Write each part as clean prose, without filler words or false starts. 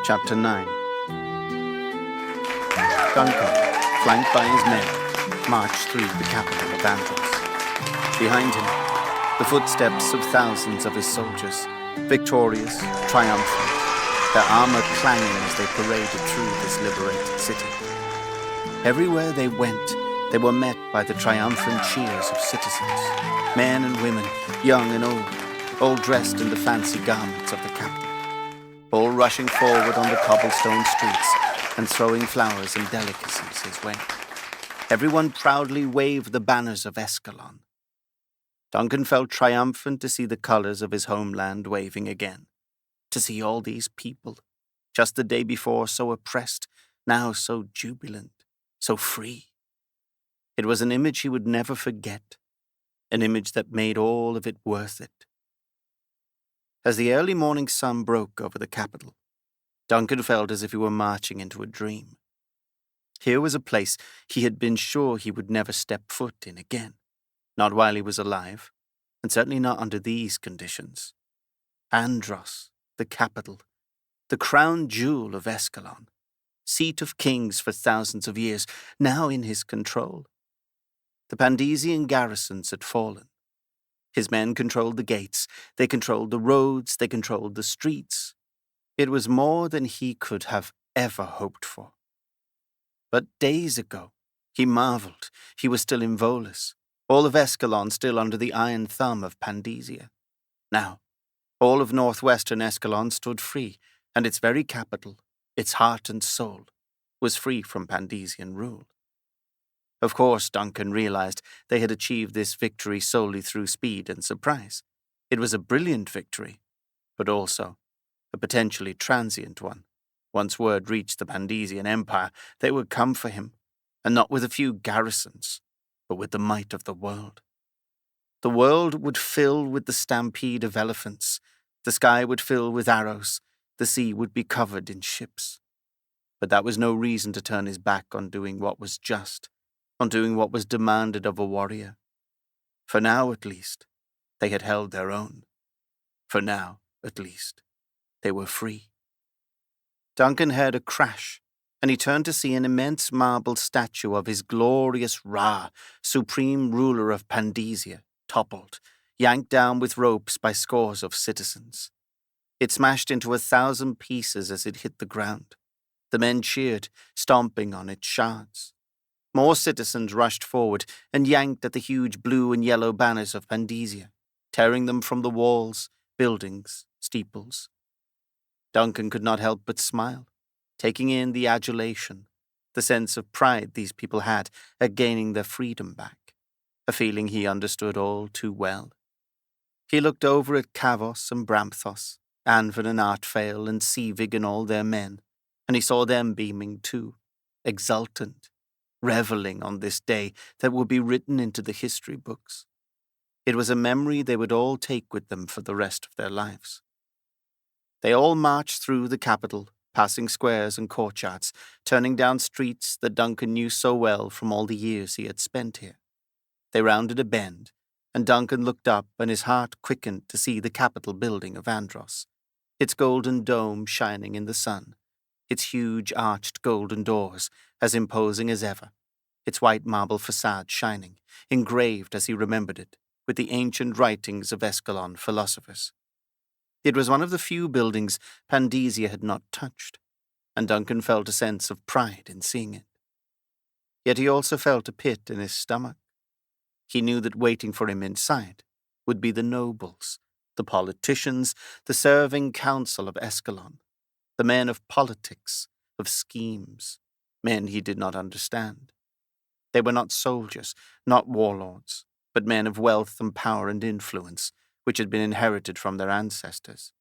Chapter 9. Duncan, flanked by his men, marched through the capital of Andros. Behind him, the footsteps of thousands of his soldiers, victorious, triumphant, their armor clanging as they paraded through this liberated city. Everywhere they went, they were met by the triumphant cheers of citizens, men and women, young and old, all dressed in the fancy garments of the capital, all rushing forward on the cobblestone streets and throwing flowers and delicacies his way. Everyone proudly waved the banners of Escalon. Duncan felt triumphant to see the colors of his homeland waving again, to see all these people, just the day before so oppressed, now so jubilant, so free. It was an image he would never forget, an image that made all of it worth it. As the early morning sun broke over the capital, Duncan felt as if he were marching into a dream. Here was a place he had been sure he would never step foot in again, not while he was alive, and certainly not under these conditions. Andros, the capital, the crown jewel of Escalon, seat of kings for thousands of years, now in his control. The Pandesian garrisons had fallen. His men controlled the gates, they controlled the roads, they controlled the streets. It was more than he could have ever hoped for. But days ago, he marveled, he was still in Volus, all of Escalon still under the iron thumb of Pandesia. Now, all of northwestern Escalon stood free, and its very capital, its heart and soul, was free from Pandesian rule. Of course, Duncan realized they had achieved this victory solely through speed and surprise. It was a brilliant victory, but also a potentially transient one. Once word reached the Pandesian Empire, they would come for him, and not with a few garrisons, but with the might of the world. The world would fill with the stampede of elephants, the sky would fill with arrows, the sea would be covered in ships. But that was no reason to turn his back on doing what was just, on doing what was demanded of a warrior. For now, at least, they had held their own. For now, at least, they were free. Duncan heard a crash, and he turned to see an immense marble statue of his glorious Ra, supreme ruler of Pandesia, toppled, yanked down with ropes by scores of citizens. It smashed into 1,000 pieces as it hit the ground. The men cheered, stomping on its shards. More citizens rushed forward and yanked at the huge blue and yellow banners of Pandesia, tearing them from the walls, buildings, steeples. Duncan could not help but smile, taking in the adulation, the sense of pride these people had at gaining their freedom back, a feeling he understood all too well. He looked over at Kavos and Bramthos, Anvin and Artfail and Sevig and all their men, and he saw them beaming too, exultant, reveling on this day that would be written into the history books. It was a memory they would all take with them for the rest of their lives. They all marched through the capital, passing squares and courtyards, turning down streets that Duncan knew so well from all the years he had spent here. They rounded a bend, and Duncan looked up and his heart quickened to see the Capitol building of Andros, its golden dome shining in the sun, its huge arched golden doors as imposing as ever, its white marble facade shining, engraved as he remembered it, with the ancient writings of Escalon philosophers. It was one of the few buildings Pandesia had not touched, and Duncan felt a sense of pride in seeing it. Yet he also felt a pit in his stomach. He knew that waiting for him inside would be the nobles, the politicians, the serving council of Escalon, the men of politics, of schemes, men he did not understand. They were not soldiers, not warlords, but men of wealth and power and influence, which had been inherited from their ancestors.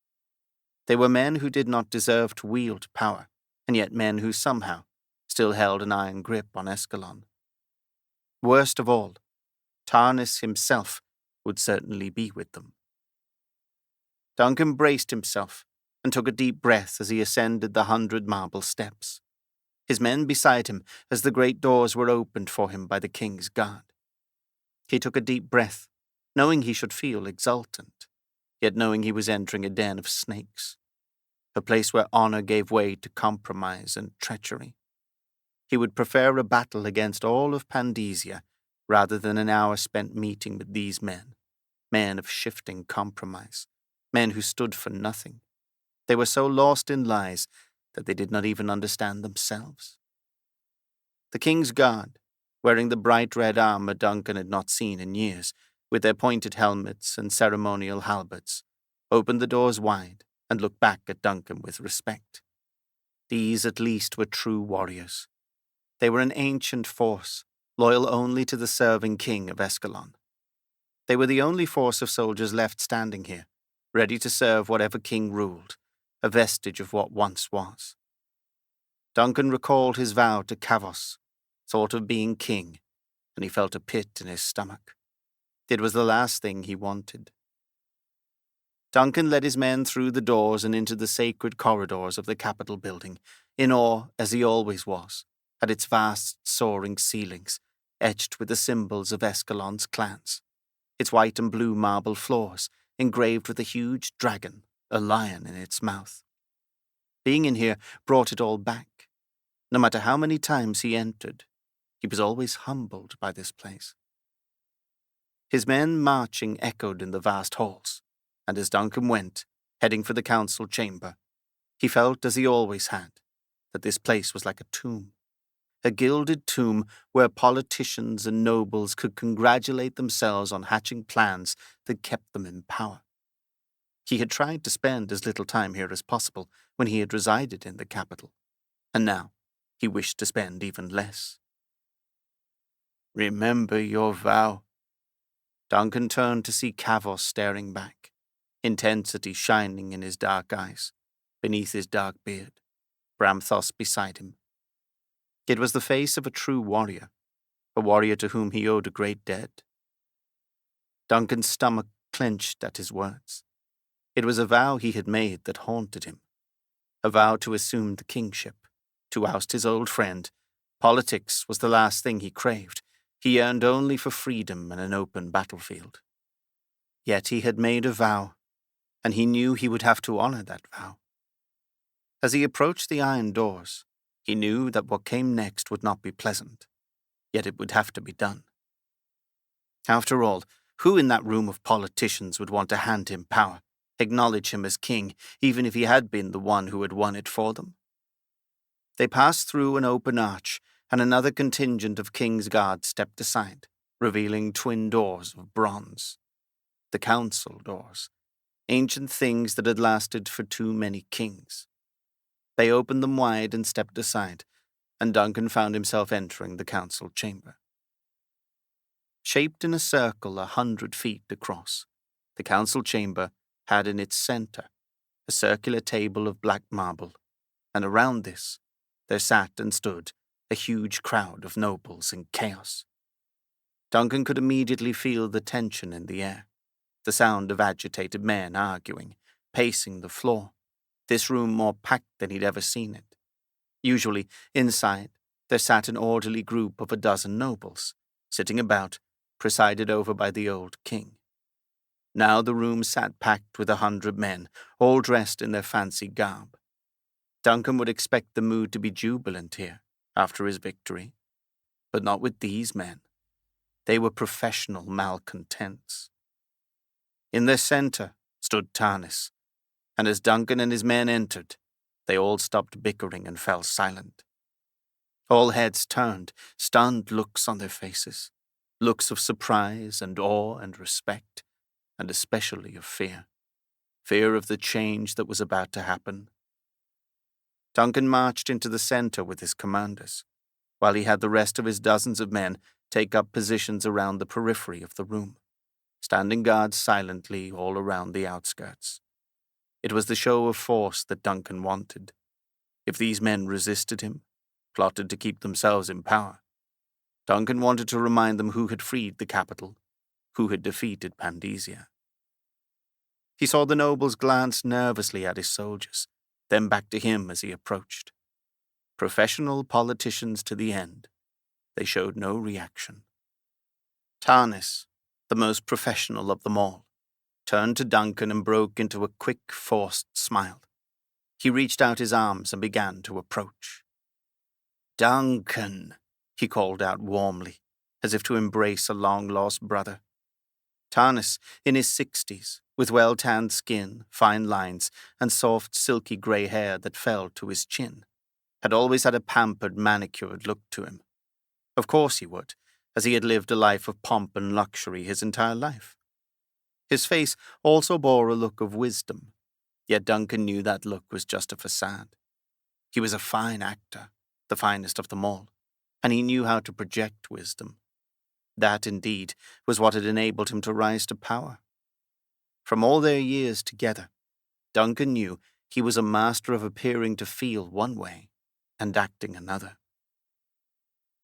They were men who did not deserve to wield power, and yet men who somehow still held an iron grip on Escalon. Worst of all, Tarnis himself would certainly be with them. Duncan braced himself and took a deep breath as he ascended the 100 marble steps, his men beside him as the great doors were opened for him by the king's guard. He took a deep breath, knowing he should feel exultant, yet knowing he was entering a den of snakes. a place where honor gave way to compromise and treachery. He would prefer a battle against all of Pandesia rather than an hour spent meeting with these men, men of shifting compromise, men who stood for nothing. They were so lost in lies that they did not even understand themselves. The King's Guard, wearing the bright red armor Duncan had not seen in years, with their pointed helmets and ceremonial halberds, opened the doors wide and looked back at Duncan with respect. These at least were true warriors. They were an ancient force, loyal only to the serving king of Escalon. They were the only force of soldiers left standing here, ready to serve whatever king ruled, a vestige of what once was. Duncan recalled his vow to Kavos, thought of being king, and he felt a pit in his stomach. It was the last thing he wanted. Duncan led his men through the doors and into the sacred corridors of the Capitol building, in awe, as he always was, at its vast, soaring ceilings, etched with the symbols of Escalon's clans, its white and blue marble floors, engraved with a huge dragon, a lion in its mouth. Being in here brought it all back. No matter how many times he entered, he was always humbled by this place. His men marching echoed in the vast halls, and as Duncan went, heading for the council chamber, he felt, as he always had, that this place was like a tomb. A gilded tomb where politicians and nobles could congratulate themselves on hatching plans that kept them in power. He had tried to spend as little time here as possible when he had resided in the capital, and now he wished to spend even less. "Remember your vow." Duncan turned to see Kavos staring back, intensity shining in his dark eyes, beneath his dark beard, Bramthos beside him. It was the face of a true warrior, a warrior to whom he owed a great debt. Duncan's stomach clenched at his words. It was a vow he had made that haunted him, a vow to assume the kingship, to oust his old friend. Politics was the last thing he craved. He yearned only for freedom and an open battlefield. Yet he had made a vow, and he knew he would have to honor that vow. As he approached the iron doors, he knew that what came next would not be pleasant, yet it would have to be done. After all, who in that room of politicians would want to hand him power, acknowledge him as king, even if he had been the one who had won it for them? They passed through an open arch, and another contingent of King's Guard stepped aside, revealing twin doors of bronze. The council doors, ancient things that had lasted for too many kings. They opened them wide and stepped aside, and Duncan found himself entering the council chamber. Shaped in a circle 100 feet across, the council chamber had in its center a circular table of black marble, and around this there sat and stood a huge crowd of nobles in chaos. Duncan could immediately feel the tension in the air, the sound of agitated men arguing, pacing the floor, this room more packed than he'd ever seen it. Usually, inside, there sat an orderly group of 12 nobles, sitting about, presided over by the old king. Now the room sat packed with 100 men, all dressed in their fancy garb. Duncan would expect the mood to be jubilant here, after his victory, but not with these men. They were professional malcontents. In their center stood Tarnis, and as Duncan and his men entered, they all stopped bickering and fell silent. All heads turned, stunned looks on their faces, looks of surprise and awe and respect, and especially of fear. Fear of the change that was about to happen. Duncan marched into the center with his commanders, while he had the rest of his dozens of men take up positions around the periphery of the room, standing guard silently all around the outskirts. It was the show of force that Duncan wanted. If these men resisted him, plotted to keep themselves in power, Duncan wanted to remind them who had freed the capital, who had defeated Pandesia. He saw the nobles glance nervously at his soldiers, then back to him as he approached. Professional politicians to the end, they showed no reaction. Tarnis, the most professional of them all, turned to Duncan and broke into a quick, forced smile. He reached out his arms and began to approach. "Duncan," he called out warmly, as if to embrace a long-lost brother. Tarnis, in his 60s, with well-tanned skin, fine lines, and soft, silky grey hair that fell to his chin, had always had a pampered, manicured look to him. Of course he would, as he had lived a life of pomp and luxury his entire life. His face also bore a look of wisdom, yet Duncan knew that look was just a facade. He was a fine actor, the finest of them all, and he knew how to project wisdom. That, indeed, was what had enabled him to rise to power. From all their years together, Duncan knew he was a master of appearing to feel one way and acting another.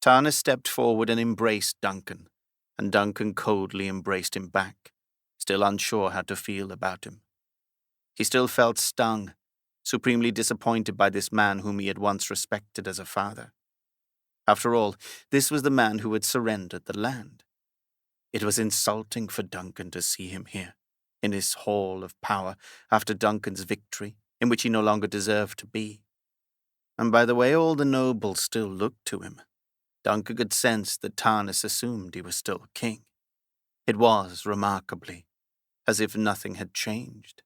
Tarnis stepped forward and embraced Duncan, and Duncan coldly embraced him back, still unsure how to feel about him. He still felt stung, supremely disappointed by this man whom he had once respected as a father. After all, this was the man who had surrendered the land. It was insulting for Duncan to see him here, in his hall of power, after Duncan's victory, in which he no longer deserved to be. And by the way all the nobles still looked to him, Duncan could sense that Tarnis assumed he was still king. It was, remarkably, as if nothing had changed.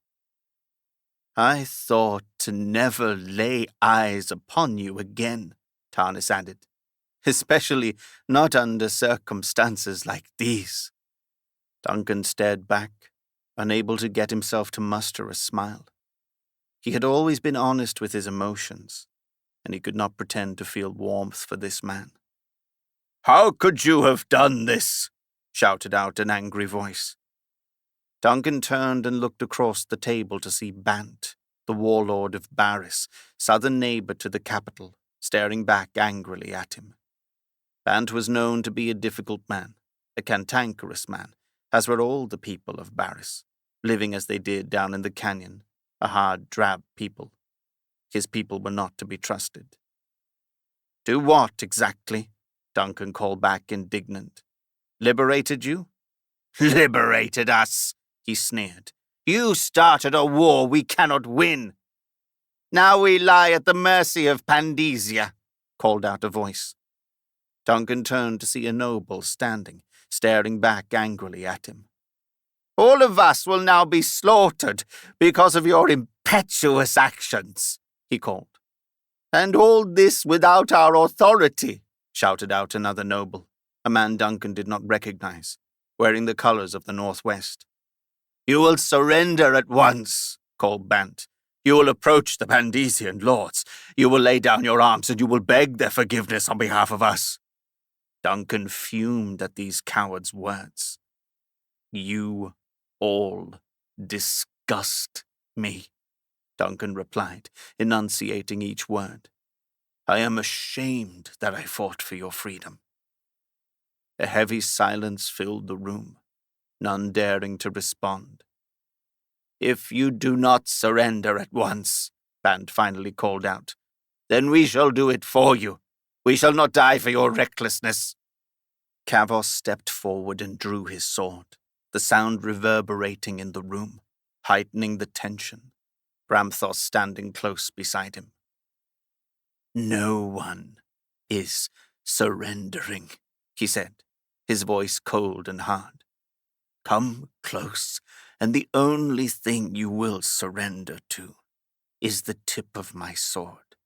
"I thought to never lay eyes upon you again," Tarnis added, "especially not under circumstances like these." Duncan stared back, unable to get himself to muster a smile. He had always been honest with his emotions, and he could not pretend to feel warmth for this man. "How could you have done this?" shouted out an angry voice. Duncan turned and looked across the table to see Bant, the warlord of Baris, southern neighbor to the capital, staring back angrily at him. Bant was known to be a difficult man, a cantankerous man, as were all the people of Baris, living as they did down in the canyon, a hard, drab people. His people were not to be trusted. "Do what, exactly?" Duncan called back, indignant. "Liberated you?" "Liberated us," he sneered. "You started a war we cannot win." "Now we lie at the mercy of Pandesia," called out a voice. Duncan turned to see a noble standing, staring back angrily at him. "All of us will now be slaughtered because of your impetuous actions," he called. "And all this without our authority," shouted out another noble, a man Duncan did not recognize, wearing the colors of the Northwest. "You will surrender at once," called Bant. "You will approach the Pandesian lords. You will lay down your arms and you will beg their forgiveness on behalf of us." Duncan fumed at these cowards' words. "You all disgust me," Duncan replied, enunciating each word. "I am ashamed that I fought for your freedom." A heavy silence filled the room, none daring to respond. "If you do not surrender at once," Bant finally called out, "then we shall do it for you. We shall not die for your recklessness." Kavos stepped forward and drew his sword, the sound reverberating in the room, heightening the tension, Bramthos standing close beside him. "No one is surrendering," he said, his voice cold and hard. "Come close, and the only thing you will surrender to is the tip of my sword."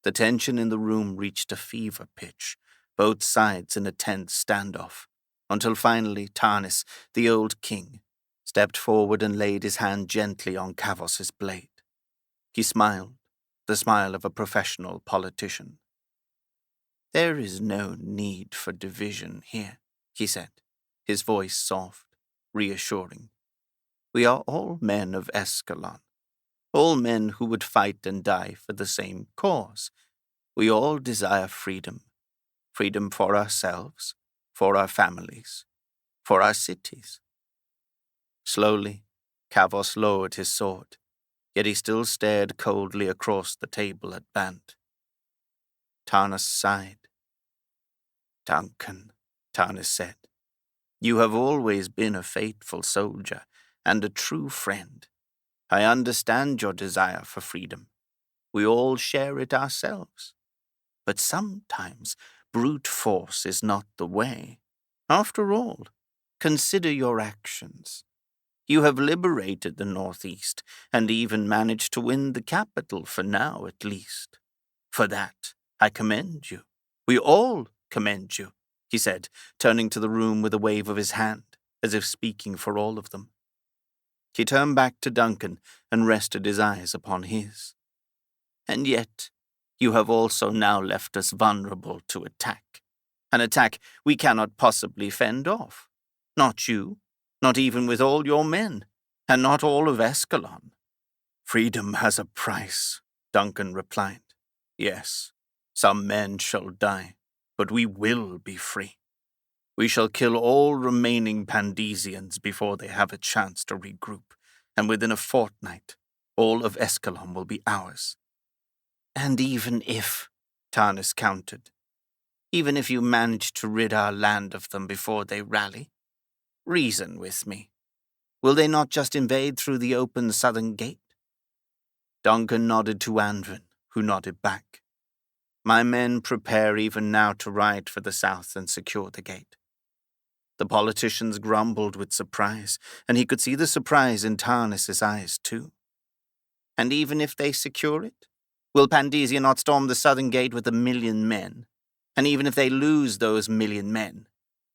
The tension in the room reached a fever pitch, both sides in a tense standoff, until finally Tarnis, the old king, stepped forward and laid his hand gently on Kavos's blade. He smiled, the smile of a professional politician. "There is no need for division here," he said, his voice soft, reassuring. "We are all men of Escalon, all men who would fight and die for the same cause. We all desire freedom, freedom for ourselves, for our families, for our cities." Slowly, Kavos lowered his sword, yet he still stared coldly across the table at Bant. Tarnis sighed. "Duncan," Tarnis said, "you have always been a faithful soldier and a true friend. I understand your desire for freedom. We all share it ourselves. But sometimes brute force is not the way. After all, consider your actions. You have liberated the Northeast, and even managed to win the capital, for now at least. For that, I commend you. We all commend you, he said, turning to the room with a wave of his hand, as if speaking for all of them. He turned back to Duncan and rested his eyes upon his. And yet, you have also now left us vulnerable to attack. An attack we cannot possibly fend off. Not you, not even with all your men, and not all of Escalon. Freedom has a price, Duncan replied. Yes, some men shall die, but we will be free. We shall kill all remaining Pandesians before they have a chance to regroup, and within a fortnight, all of Escalon will be ours. And even if, Tarnis countered, even if you manage to rid our land of them before they rally, reason with me. Will they not just invade through the open southern gate? Duncan nodded to Andrin, who nodded back. My men prepare even now to ride for the south and secure the gate. The politicians grumbled with surprise, and he could see the surprise in Tarnis's eyes too. And even if they secure it, will Pandesia not storm the southern gate with 1,000,000 men? And even if they lose those 1,000,000 men,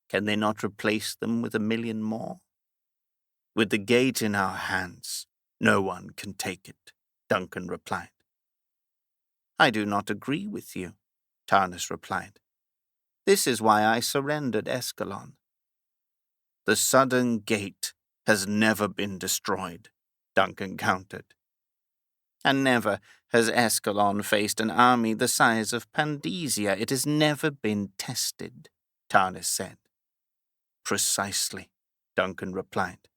can they not replace them with 1,000,000 more? With the gate in our hands, no one can take it, Duncan replied. I do not agree with you, Tarnis replied. This is why I surrendered Escalon. The southern gate has never been destroyed, Duncan countered. And never has Escalon faced an army the size of Pandesia. It has never been tested, Tarnis said. Precisely, Duncan replied.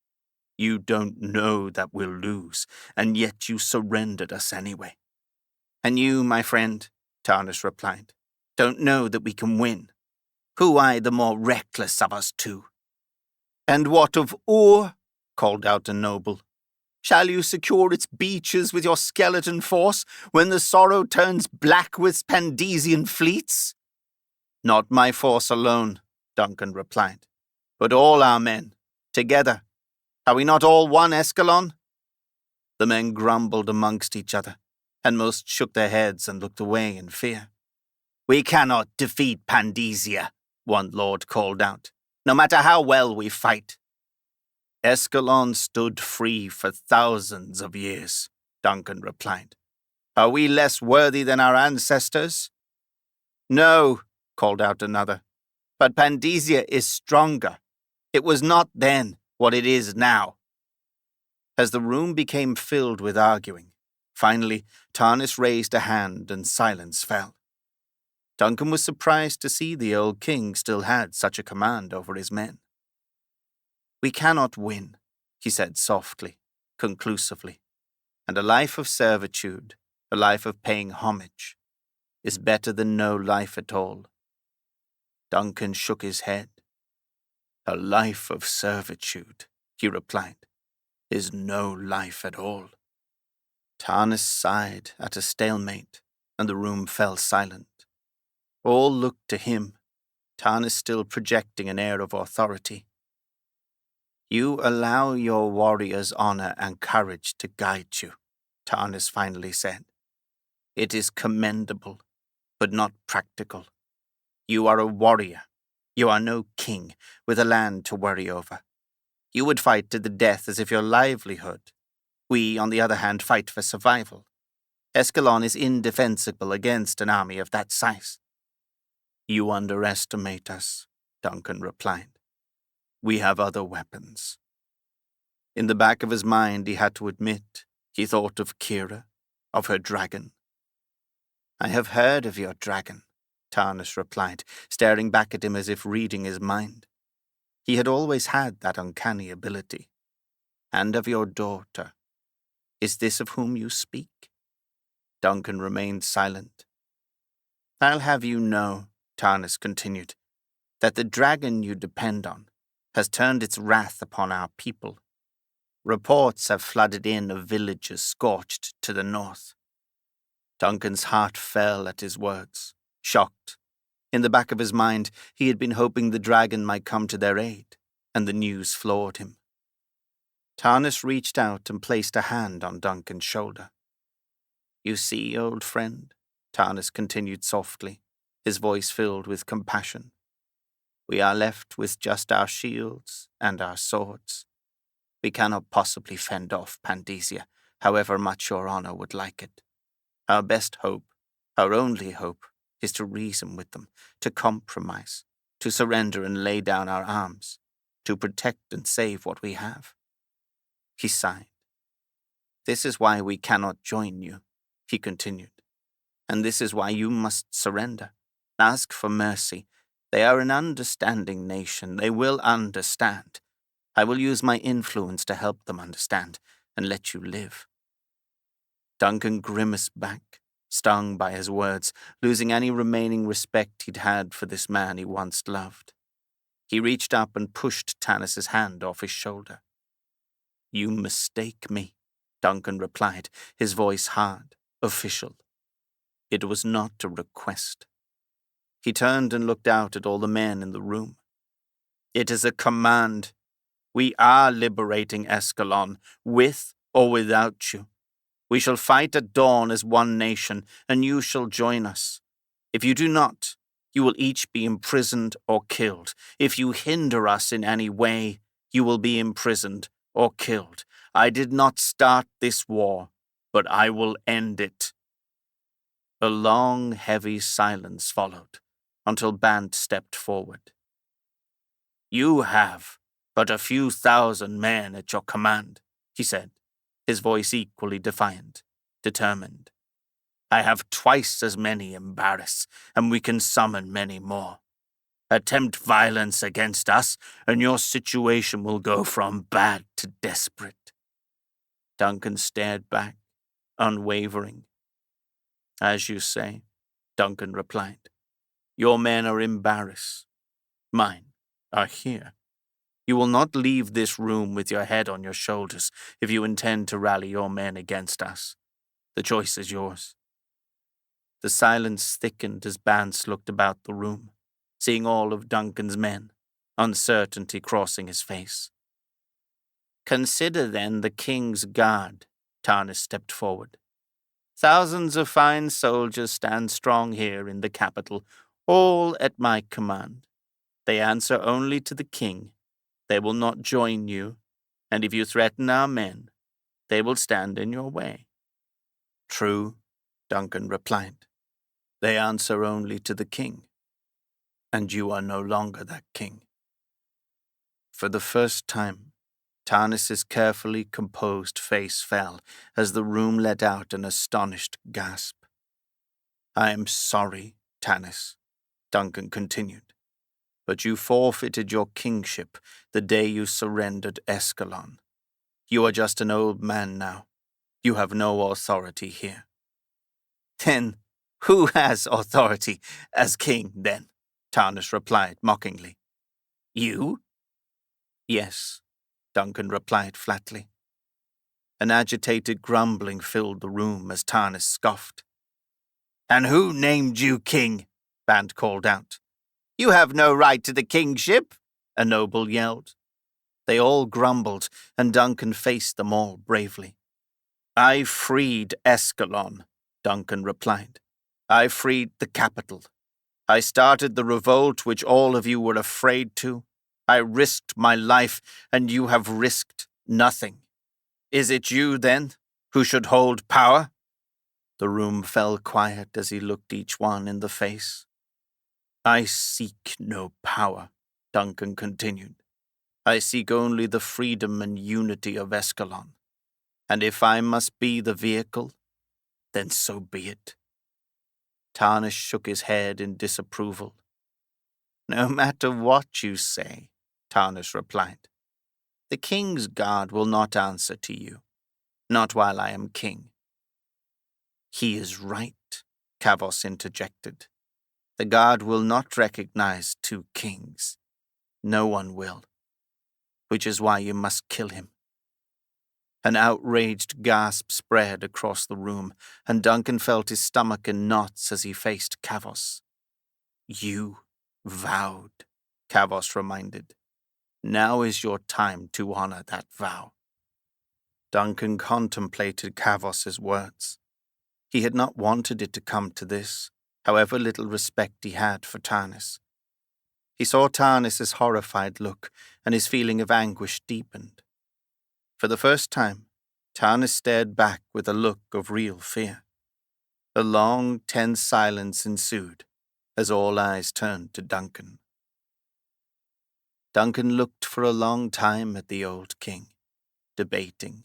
You don't know that we'll lose, and yet you surrendered us anyway. And you, my friend, Tarnis replied, don't know that we can win. Who I the more reckless of us two? And what of Ur? Called out a noble. Shall you secure its beaches with your skeleton force when the sorrow turns black with Pandesian fleets? Not my force alone, Duncan replied, but all our men, together. Are we not all one, Escalon? The men grumbled amongst each other, and most shook their heads and looked away in fear. We cannot defeat Pandesia, one lord called out, no matter how well we fight. Escalon stood free for thousands of years, Duncan replied. Are we less worthy than our ancestors? No, called out another, but Pandesia is stronger. It was not then what it is now. As the room became filled with arguing, finally Tarnis raised a hand and silence fell. Duncan was surprised to see the old king still had such a command over his men. We cannot win, he said softly, conclusively, and a life of servitude, a life of paying homage, is better than no life at all. Duncan shook his head. A life of servitude, he replied, is no life at all. Tarnis sighed at a stalemate, and the room fell silent. All looked to him, Tarnis still projecting an air of authority. You allow your warrior's honor and courage to guide you, Tarnis finally said. It is commendable, but not practical. You are a warrior. You are no king with a land to worry over. You would fight to the death as if your livelihood. We, on the other hand, fight for survival. Escalon is indefensible against an army of that size. You underestimate us, Duncan replied. We have other weapons. In the back of his mind, he had to admit, he thought of Kira, of her dragon. I have heard of your dragon, Tarnis replied, staring back at him as if reading his mind. He had always had that uncanny ability. And of your daughter. Is this of whom you speak? Duncan remained silent. I'll have you know, Tarnis continued, that the dragon you depend on has turned its wrath upon our people. Reports have flooded in of villages scorched to the north. Duncan's heart fell at his words, shocked. In the back of his mind, he had been hoping the dragon might come to their aid, and the news floored him. Tarnis reached out and placed a hand on Duncan's shoulder. "You see, old friend," Tarnis continued softly, his voice filled with compassion. "We are left with just our shields and our swords. We cannot possibly fend off Pandesia, however much your honor would like it. Our best hope, our only hope, is to reason with them, to compromise, to surrender and lay down our arms, to protect and save what we have." He sighed. "This is why we cannot join you," he continued. "And this is why you must surrender. Ask for mercy. They are an understanding nation. They will understand. I will use my influence to help them understand and let you live." Duncan grimaced back, stung by his words, losing any remaining respect he'd had for this man he once loved. He reached up and pushed Tanis's hand off his shoulder. "You mistake me," Duncan replied, his voice hard, official. "It was not a request." He turned and looked out at all the men in the room. "It is a command. We are liberating Escalon, with or without you. We shall fight at dawn as one nation, and you shall join us. If you do not, you will each be imprisoned or killed. If you hinder us in any way, you will be imprisoned or killed. I did not start this war, but I will end it." A long, heavy silence followed, until Bant stepped forward. "You have but a few thousand men at your command," he said, his voice equally defiant, determined. "I have twice as many in Barris, and we can summon many more. Attempt violence against us, and your situation will go from bad to desperate." Duncan stared back, unwavering. "As you say," Duncan replied. "Your men are in Barris. Mine are here. You will not leave this room with your head on your shoulders if you intend to rally your men against us. The choice is yours." The silence thickened as Bance looked about the room, seeing all of Duncan's men, uncertainty crossing his face. "Consider then the King's Guard," Tarnis stepped forward. "Thousands of fine soldiers stand strong here in the capital, all at my command. They answer only to the king. They will not join you, and if you threaten our men, they will stand in your way." "True," Duncan replied. "They answer only to the king, and you are no longer that king." For the first time, Tarnis's carefully composed face fell as the room let out an astonished gasp. "I am sorry, Tarnis," Duncan continued, "but you forfeited your kingship the day you surrendered Escalon. You are just an old man now. You have no authority here." "Then who has authority as king, then?" Tarnis replied mockingly. "You?" "Yes," Duncan replied flatly. An agitated grumbling filled the room as Tarnis scoffed. "And who named you king?" Bant called out. "You have no right to the kingship," a noble yelled. They all grumbled, and Duncan faced them all bravely. "I freed Escalon," Duncan replied. "I freed the capital. I started the revolt which all of you were afraid to. I risked my life, and you have risked nothing. Is it you, then, who should hold power?" The room fell quiet as he looked each one in the face. "I seek no power," Duncan continued. "I seek only the freedom and unity of Escalon. And if I must be the vehicle, then so be it." Tarnis shook his head in disapproval. "No matter what you say," Tarnis replied, "the King's Guard will not answer to you, not while I am king." "He is right," Kavos interjected. "The Guard will not recognize two kings. No one will. Which is why you must kill him." An outraged gasp spread across the room, and Duncan felt his stomach in knots as he faced Kavos. "You vowed," Kavos reminded. "Now is your time to honor that vow." Duncan contemplated Kavos's words. He had not wanted it to come to this, however little respect he had for Tarnis. He saw Tarnis's horrified look, and his feeling of anguish deepened. For the first time, Tarnis stared back with a look of real fear. A long, tense silence ensued as all eyes turned to Duncan. Duncan looked for a long time at the old king, debating,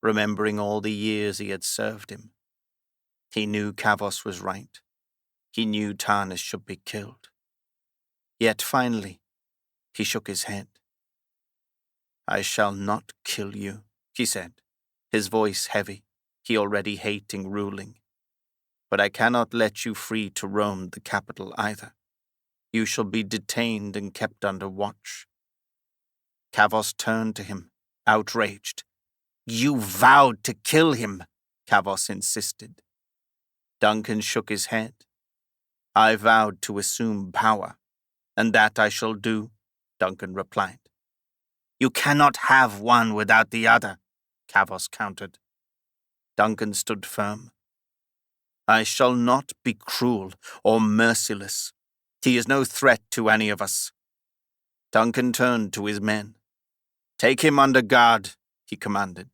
remembering all the years he had served him. He knew Kavos was right. He knew Tarnis should be killed. Yet finally, he shook his head. "I shall not kill you," he said, his voice heavy, he already hating ruling. "But I cannot let you free to roam the capital either. You shall be detained and kept under watch." Kavos turned to him, outraged. "You vowed to kill him," Kavos insisted. Duncan shook his head. "I vowed to assume power, and that I shall do," Duncan replied. "You cannot have one without the other," Kavos countered. Duncan stood firm. "I shall not be cruel or merciless. He is no threat to any of us." Duncan turned to his men. "Take him under guard," he commanded.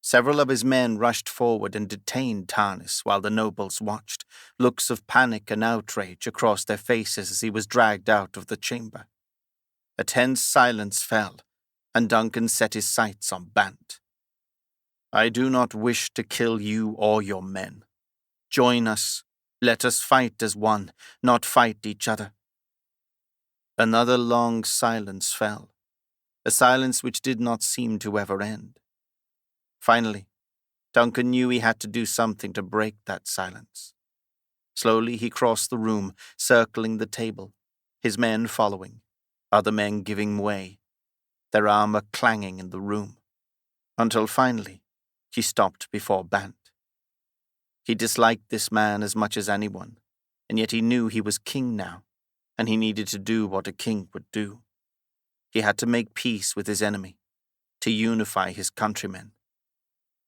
Several of his men rushed forward and detained Tarnis while the nobles watched, looks of panic and outrage across their faces as he was dragged out of the chamber. A tense silence fell, and Duncan set his sights on Bant. "I do not wish to kill you or your men. Join us. Let us fight as one, not fight each other." Another long silence fell, a silence which did not seem to ever end. Finally, Duncan knew he had to do something to break that silence. Slowly he crossed the room, circling the table, his men following, other men giving way, their armor clanging in the room, until finally he stopped before Bant. He disliked this man as much as anyone, and yet he knew he was king now, and he needed to do what a king would do. He had to make peace with his enemy, to unify his countrymen.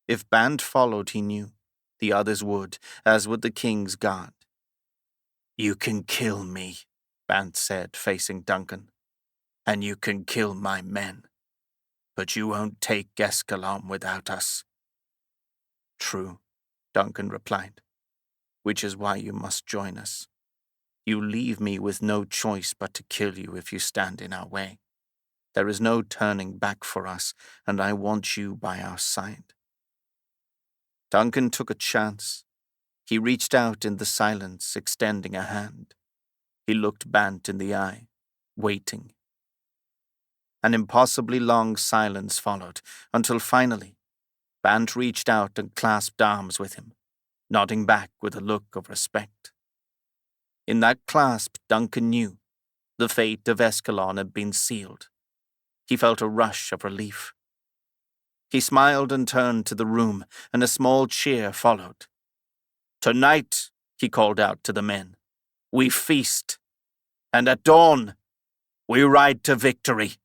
If Bant followed, he knew, the others would, as would the king's guard. "You can kill me," Bant said, facing Duncan, "and you can kill my men, but you won't take Escalon without us." "True," Duncan replied, "which is why you must join us. You leave me with no choice but to kill you if you stand in our way. There is no turning back for us, and I want you by our side." Duncan took a chance. He reached out in the silence, extending a hand. He looked Bant in the eye, waiting. An impossibly long silence followed, until finally, Bant reached out and clasped arms with him, nodding back with a look of respect. In that clasp, Duncan knew the fate of Escalon had been sealed. He felt a rush of relief. He smiled and turned to the room, and a small cheer followed. "Tonight," he called out to the men, "we feast, and at dawn, we ride to victory."